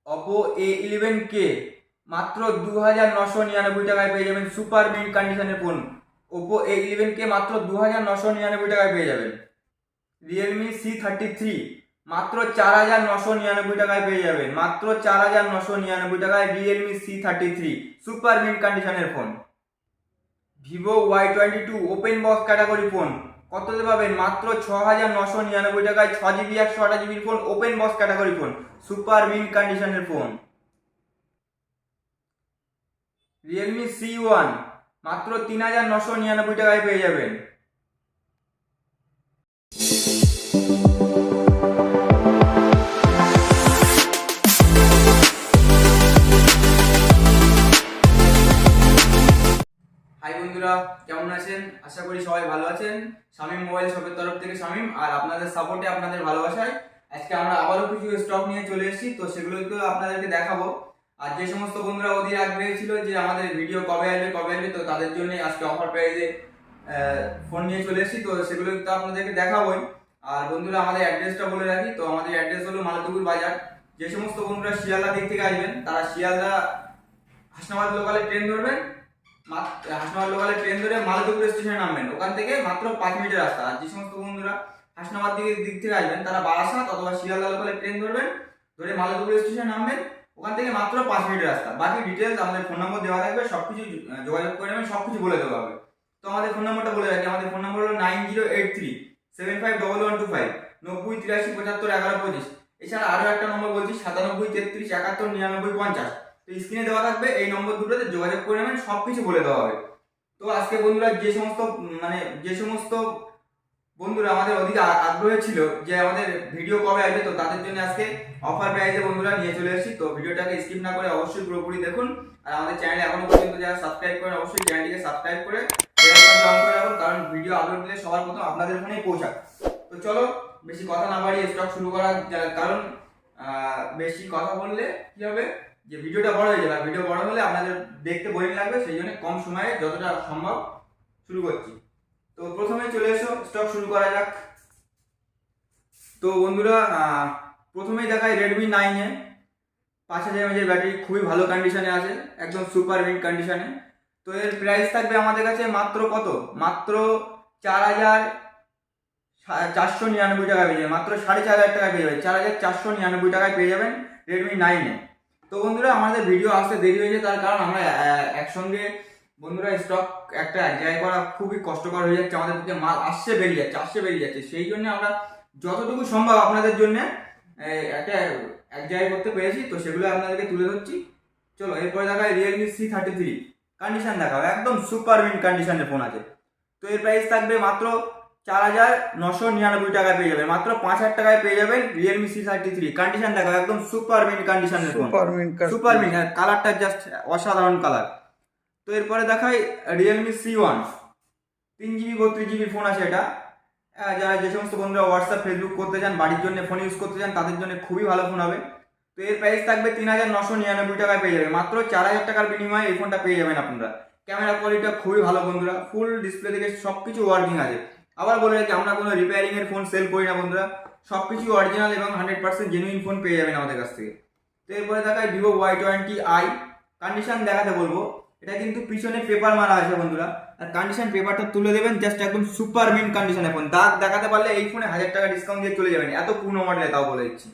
Oppo A11K মাত্র 2999 টাকায় পেয়ে যাবেন সুপার মিন্ট কন্ডিশনের ফোন। Oppo A11K মাত্র 2999 টাকায় পেয়ে যাবেন। Realme C33 মাত্র 4999 টাকায় পেয়ে যাবেন, মাত্র 4999 টাকায় Realme C33 সুপার মিন্ট কন্ডিশনের phone. Vivo Y22 open box category phone কততে পাবেন? মাত্র 6999 টাকায় 6GB 128GB phone, open box category phone, super mint কন্ডিশনের ফোন। Realme C1 মাত্র 3999 টাকায় পেয়ে যাবেন। হাই বন্ধুরা, কেমন আছেন? আশা করি সবাই ভালো আছেন। শামীম মোবাইল শপের তরফ থেকে শামীম, আর আপনাদের সাপোর্টে, আপনাদের ভালোবাসায় আজকে আমরা আবারও কিছু স্টক নিয়ে চলে এসেছি। তো সেগুলোকে আপনাদেরকে দেখাবো। আর যে সমস্ত বন্ধুরা অধীর আগ্রহী ছিল যে আমাদের ভিডিও কবে আসবে, তো তাদের জন্য আজকে অফার প্রাইসে ফোন নিয়ে চলে এসেছি। তো সেগুলো তো আপনাদেরকে দেখাবোই। আর বন্ধুরা, আমাদের অ্যাড্রেসটা বলে রাখি। তো আমাদের অ্যাড্রেস হলো মালতীপুর বাজার। যে সমস্ত বন্ধুরা শিয়ালদা দিক থেকে আসবেন তারা শিয়ালদা হাসনাবাদ লোকালে ট্রেন ধরবেন, হাসনাবাদ লোকালে ট্রেন ধরে মালতীপুর স্টেশনে নামবেন। ওখান থেকে মাত্র 5 মিনিটের রাস্তা। আর যে সমস্ত বন্ধুরা হাসনাবাদ দিক থেকে আসবেন তারা বারাসাত অথবা শিয়ালদা লোকালে ট্রেন ধরবেন, ধরে মালতীপুর স্টেশনে নামবেন। ওখান থেকে মাত্র 5 মিনিটের রাস্তা। বাকি ডিটেলস আমাদের ফোন নম্বর দেওয়া থাকবে, সবকিছু যোগাযোগ করে নেবেন, সবকিছু বলে দেওয়া হবে। তো আমাদের ফোন নম্বরটা বলে রাখি। আমাদের ফোন নম্বর হলো 9083751125, 9083751125। এছাড়া আরো একটা নম্বর বলছি, 9733719950। তো স্ক্রিনে দেওয়া থাকবে, এই নম্বর দুটোতে যোগাযোগ করে নেবেন, সবকিছু বলে দেওয়া হবে। তো আজকে বন্ধুরা যে সমস্ত বন্ধুরা আমাদের অধিক আগ্রহী ছিল যে আমাদের ভিডিও কবে আসবে, তো তাদের জন্য আজকে অফার প্রাইসে বন্ধুরা নিয়ে চলে এসেছি। তো ভিডিওটাকে স্কিপ না করে অবশ্যই পুরোপুরি দেখুন। আর আমাদের চ্যানেলে এখনো পর্যন্ত যারা সাবস্ক্রাইব করেন অবশ্যই চ্যানেলটিকে সাবস্ক্রাইব করে বেল আইকনটা অন করে রাখুন, কারণ ভিডিও আপলোড দিলে সবার প্রথম আপনাদের ফোনেই পৌঁছায়। তো চলো বেশি কথা না বাড়িয়ে স্টক শুরু করা, কারণ বেশি কথা বললে কি হবে যে ভিডিওটা বড় হয়ে যাবে। ভিডিও বড় হলে আপনাদের দেখতে বোরিং লাগবে, সেই জন্য কম সময়ে যতটা সম্ভব শুরু করছি। তো প্রথমে চলে এসো, স্টক শুরু করা যাক। তো বন্ধুরা, প্রথমেই দেখায় রেডমি 9 5000 mAh ব্যাটারি, খুবই ভালো কন্ডিশনে আছে, একদম সুপার মিন্ট কন্ডিশনে। তো এর প্রাইস থাকবে আমাদের কাছে মাত্র কত? মাত্র 4499 টাকা পেয়ে যাবেন, মাত্র 4500 টাকা পেয়ে যাবেন, 4499 টাকায় পেয়ে যাবেন রেডমি 9। তো বন্ধুরা, আমাদের ভিডিও আসতে দেরি হয়েছে, তার কারণ আমরা একসঙ্গে বন্ধুরা স্টক একটা এক জায়গায় করা খুবই কষ্টকর হয়ে যাচ্ছে, আমাদের পক্ষে মাল আসছে বেরিয়ে যাচ্ছে। সেই জন্য আমরা যতটুকু সম্ভব আপনাদের জন্য একটা এক জায়গায় করতে পেরেছি, তো সেগুলো আপনাদেরকে তুলে ধরছি। চলো এরপরে দেখায় রিয়েলমি C33। কন্ডিশন দেখাও, একদম সুপার মিন্ট কন্ডিশনের ফোন আছে। তো এর প্রাইস থাকবে মাত্র 4999 টাকায় পেয়ে যাবেন, মাত্র 5000 টাকায় পেয়ে যাবেন রিয়েলমি C33। কন্ডিশন দেখাও, একদম সুপার মিন্ট কন্ডিশনের ফোন, সুপার মিন্ট। কালারটা জাস্ট অসাধারণ কালার। তো এরপরে দেখাই Realme C1। 3GB 32GB phone আছে এটা। যারা যে সমস্ত বন্ধুরা হোয়াটসঅ্যাপ ফেসবুক করতে চান, বাড়ির জন্য ফোন ইউজ করতে চান, তাদের জন্য খুবই ভালো ফোন হবে। তো এর প্রাইস থাকবে 3999 টাকায় পেয়ে যাবেন, মাত্র 4000 টাকার বিনিময়ে এই ফোনটা পেয়ে যাবেন আপনারা। ক্যামেরা কোয়ালিটিটা খুবই ভালো বন্ধুরা, ফুল ডিসপ্লে থেকে সবকিছু ওয়ার্কিং আছে। আবার বলে রাখি, আমরা কোনো রিপেয়ারিং এর ফোন সেল করি না বন্ধুরা, সবকিছু অরিজিনাল এবং 100% জেনুইন ফোন পেয়ে যাবেন আমাদের কাছ থেকে। তো এরপরে দেখায় Vivo Y20i। কন্ডিশন দেখাতে বলবো, এটা কিন্তু পিছনে পেপার মারা আছে বন্ধুরা, আর কন্ডিশন পেপারটা তুলে দেবেন, জাস্ট একদম সুপার মিন্ট কন্ডিশনের ফোন। দাগ দেখাতে পারলে এই ফোনে 1000 টাকা ডিসকাউন্ট দিয়ে চলে যাবেন, এত পুরনো মডেলে, তাও বলে দিচ্ছি।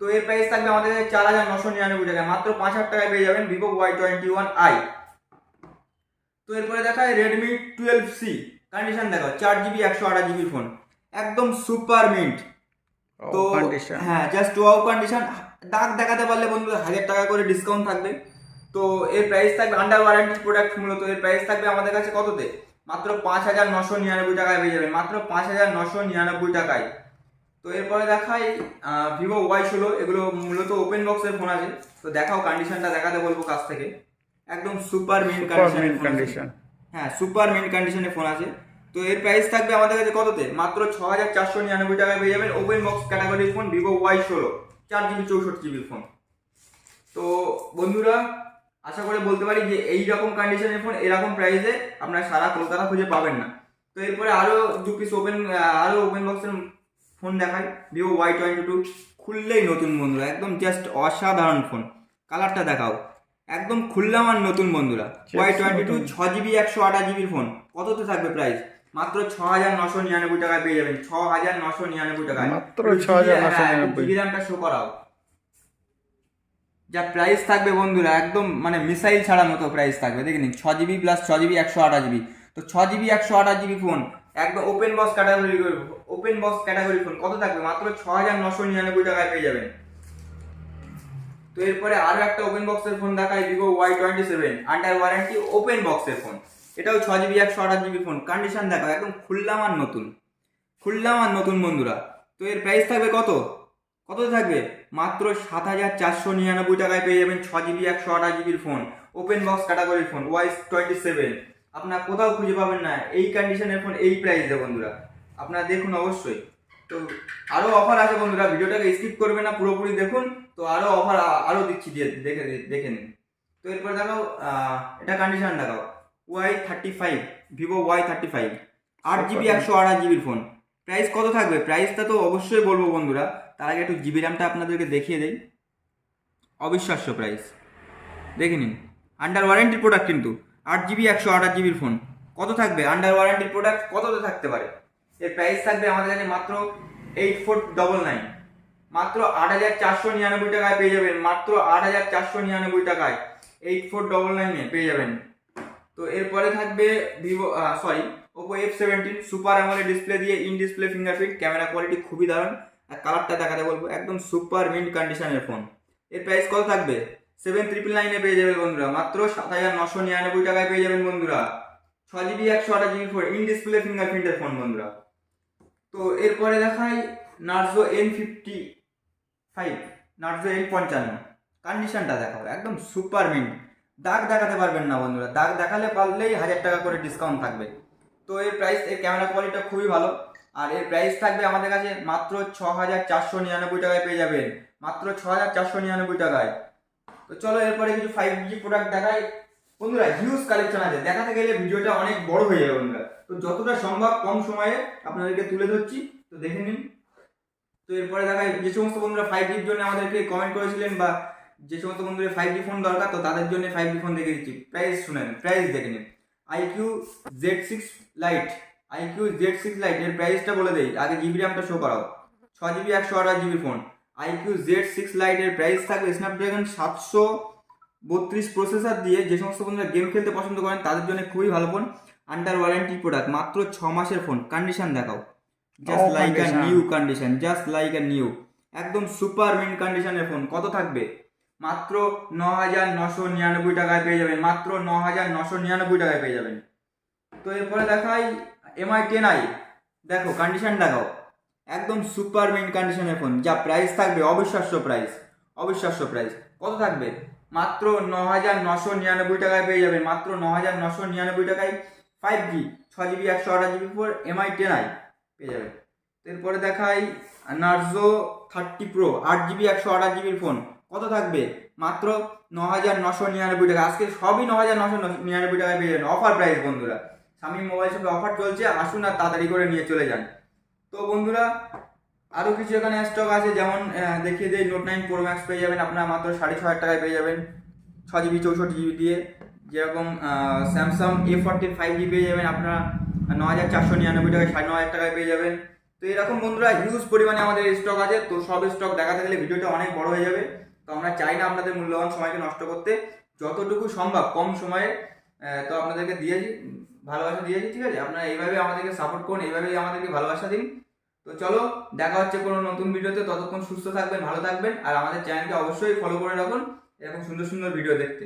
তো এর প্রাইস থাকবে আমাদের 4999 টাকা, মাত্র 5000 টাকায় পেয়ে যাবেন Vivo Y21i। তো এরপরে দেখায় Redmi 12C। কন্ডিশন দেখো, 4GB 128GB ফোন, একদম সুপার মিন্ট। তো হ্যাঁ, জাস্ট ওয়াও কন্ডিশন। দাগ দেখাতে পারলে বন্ধুরা 1000 টাকা করে ডিসকাউন্ট থাকবে। তো এর প্রাইস থাকবে আন্ডার ওয়ারেন্টি প্রোডাক্ট, মূলত এর প্রাইস থাকবে আমাদের কাছে কততে? মাত্র 5999 টাকায় পেয়ে যাবেন, মাত্র 5999 টাকায়। তো এরপরে দেখাই Vivo Y16। এগুলো মূলত ওপেন বক্সের ফোন আছে। তো দেখাও, কন্ডিশনটা দেখাতে বলবো কাছ থেকে, একদম সুপার মিন্ট কন্ডিশন। হ্যাঁ, সুপার মিন্ট কন্ডিশনের ফোন আছে। তো এর প্রাইস থাকবে আমাদের কাছে কততে? মাত্র 6499 টাকায় পেয়ে যাবেন ওপেন বক্স ক্যাটাগরির phone Vivo Y16, 4GB 64GB phone. তো বন্ধুরা, আশা করে বলতে পারি যে এই রকম কন্ডিশনের ফোন এরকম প্রাইসে আপনারা সারা কলকাতা খুঁজে পাবেন না। তো এরপরে আরো দু পিস ওপেন বক্সের ফোন দেখাই, Vivo Y22। খুললেই নতুন বন্ধুরা, একদম জাস্ট অসাধারণ ফোন। কালারটা দেখাও, একদম খুললাম আর নতুন বন্ধুরা। Y22 6GB 128GB phone. কততে থাকবে প্রাইস? মাত্র 6,999 টাকায় পেয়ে যাবেন। 6,999 টাকায় মাত্র 6,999। জিবি র্যামটা শো করাও। যা প্রাইস থাকবে বন্ধুরা, একদম মানে মিসাইল ছাড়ার মতো প্রাইস থাকবে। দেখে নিন, 6GB প্লাস 6GB 128GB। তো 6GB 128GB ফোন একদম ওপেন বক্স ক্যাটাগরি ফোন কত থাকবে? মাত্র 6,999 টাকায় পেয়ে যাবেন। তো এরপরে আরো একটা ওপেন বক্সের ফোন দেখায়, Vivo Y27 under warranty open বক্সের ফোন। এটাও 6GB 128GB ফোন। কন্ডিশন দেখো, একদম খুললাম আর নতুন বন্ধুরা। তো এর প্রাইস থাকবে কত থাকবে? মাত্র 7,499 টাকায় পেয়ে যাবেন 6GB 128GB phone, open box ক্যাটাগরির ফোন Y27। আপনারা কোথাও খুঁজে পাবেন না এই কন্ডিশনের ফোন এই প্রাইসে বন্ধুরা। আপনারা দেখুন অবশ্যই। তো আরো অফার আছে বন্ধুরা, ভিডিওটাকে স্কিপ করবে না, পুরোপুরি দেখুন। তো আরো অফার আরো দিচ্ছি, দেখে নিন। তো এরপর দেখাও, এটা কন্ডিশন দেখাও, Y35 Vivo Y35 8GB 128GB phone. Price কত থাকবে? প্রাইসটা তো অবশ্যই বলবো বন্ধুরা, তার আগে একটু জিবি র্যামটা আপনাদেরকে দেখিয়ে দেই। অবিশ্বাস্য প্রাইস, দেখে নিন। আন্ডার ওয়ারেন্টির প্রোডাক্ট কিন্তু 8GB 128GB ফোন। কত থাকবে? আন্ডার ওয়ারেন্টির প্রোডাক্ট কততে থাকতে পারে? এর প্রাইস থাকবে আমাদের কাছে মাত্র 8499, মাত্র 8,499 টাকায় পেয়ে যাবেন। মাত্র 8,499 টাকায় 8499 পেয়ে যাবেন। তো এরপরে থাকবে Oppo F17 super AMOLED display দিয়ে in display fingerprint, camera quality খুবই দারুণ। আর কালারটা দেখাতে বলবো, একদম সুপার মিন্ট কন্ডিশনের ফোন। এর প্রাইস কত থাকবে? 7,999 পেয়ে যাবেন বন্ধুরা। মাত্র 7,999 টাকায় পেয়ে যাবেন বন্ধুরা। 6GB 128GB phone, in display ফিঙ্গারপ্রিন্টের ফোন বন্ধুরা। তো এরপরে দেখাই নার্জো N55, নার্জো N55। কন্ডিশনটা দেখাবো, একদম সুপার মিন্ট। দাগ দেখাতে পারবেন না বন্ধুরা, দাগ দেখালে পারলেই 1,000 টাকা করে ডিসকাউন্ট থাকবে। তো এর প্রাইস, এর ক্যামেরা কোয়ালিটিটা খুবই ভালো। আর এর প্রাইস থাকবে আমাদের কাছে মাত্র 6,499 টাকায় পেয়ে যাবেন। মাত্র 6,499 টাকায়। তো চলো এরপরে কিছু 5G প্রোডাক্ট দেখাই বন্ধুরা। হিউজ কালেকশন আছে, দেখাতে গেলে ভিডিওটা অনেক বড় হয়ে যাবে বন্ধুরা। তো যতটা সম্ভব কম সময়ে আপনাদেরকে তুলে ধরছি, তো দেখে নিন। তো এরপরে দেখাই যে সমস্ত বন্ধুরা 5Gর জন্য আমাদেরকে কমেন্ট করেছিলেন, বা যে সমস্ত বন্ধুদের 5G ফোন দরকার, তো তাদের জন্য 5G ফোন দেখে দিচ্ছি। প্রাইস শুনেন, প্রাইস দেখে নিন। IQ Z6 Lite, IQ Z6 Lite এর প্রাইসটা বলে দেই, আগে জিবি র্যামটা শো করাও। 6GB 128GB phone IQ Z6 Lite এর প্রাইস থাকবে স্ন্যাপড্রাগন 732 প্রসেসর দিয়ে। যে সমস্ত বন্ধুরা গেম খেলতে পছন্দ করেন তাদের জন্য খুবই ভালো ফোন। আন্ডার ওয়ারেন্টি প্রোডাক্ট, মাত্র 6 মাসের ফোন। কন্ডিশন দেখাও, just like a new condition, just like a new, একদম সুপার মিন্ট কন্ডিশনের ফোন। কত থাকবে? মাত্র 9,999 টাকায় পেয়ে যাবেন। মাত্র 9,999 টাকায় পেয়ে যাবেন। তো এরপরে দেখাই MI 10i, দেখো কন্ডিশন দেখাও, একদম সুপার মিন্ট কন্ডিশনের ফোন। যা প্রাইস থাকবে অবিশ্বাস্য প্রাইস। কত থাকবে? মাত্র 9,999 টাকায় পেয়ে যাবেন। মাত্র 9,999 টাকায় 5G 6GB 128GB phone MI 10i পেয়ে যাবেন। এরপরে দেখাই Narzo 30 Pro 8GB 128GB phone. কত থাকবে? মাত্র 9,999 টাকা। আজকে সবই 9,999 টাকায় পেয়ে যাবেন, অফার প্রাইস বন্ধুরা। শামীম মোবাইল শপে অফার চলছে, আসুন আর তাড়াতাড়ি করে নিয়ে চলে যান। তো বন্ধুরা আরও কিছু এখানে স্টক আছে, যেমন দেখিয়ে দিই, Note 9 Pro Max পেয়ে যাবেন আপনারা মাত্র 6,500 টাকায় পেয়ে যাবেন 6GB 64GB দিয়ে। যেরকম স্যামসাং A14 5G পেয়ে যাবেন আপনারা 9,499 টাকায়, 9,500 টাকায় পেয়ে যাবেন। তো এরকম বন্ধুরা হিউজ পরিমাণে আমাদের স্টক আছে। তো সব স্টক দেখাতে গেলে ভিডিওটা অনেক বড় হয়ে যাবে। তো আমরা চাই না আপনাদের মূল্যবান সময়কে নষ্ট করতে, যতটুকু সম্ভব কম সময়ে তো আপনাদেরকে ভালোবাসা দিয়েছি, ঠিক আছে? আপনারা এইভাবে আমাদেরকে সাপোর্ট করুন, এইভাবেই আমাদেরকে ভালোবাসা দিন। তো চলো দেখা হচ্ছে কোনো নতুন ভিডিওতে, ততক্ষণ সুস্থ থাকবেন, ভালো থাকবেন, আর আমাদের চ্যানেলকে অবশ্যই ফলো করে রাখুন এরকম সুন্দর সুন্দর ভিডিও দেখতে।